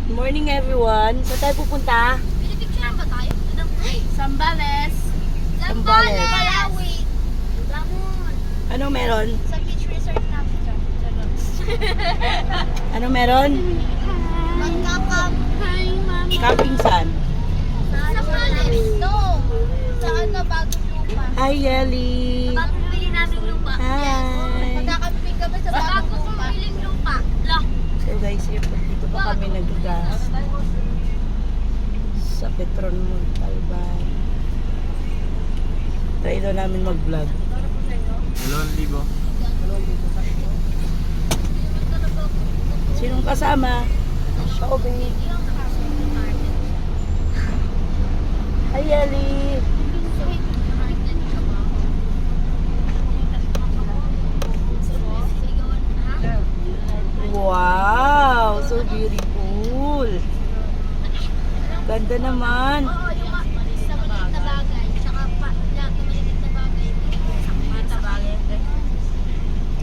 Morning everyone. Saan tayo pupunta? Pinipicturean ba tayo? Sambales. Sambales. Malawi. Lamon. Ano meron? Sa beach resort namin. Ano meron? Magkakam. Hi, mami. Camping saan? Sa Palis. No. Sa ano, bagong lupa. Hi Yeli. Bagong bili namin lupa. Hi. Magkakamping kami sa bagong lupa. Biling lupa. Lock. So guys, dito pa kami nag-gas sa Petron Montalban. Try daw namin mag-vlog. 2,000. Sinong kasama? Shobi. Hi Yeli. Wow, so beautiful. Ganda naman.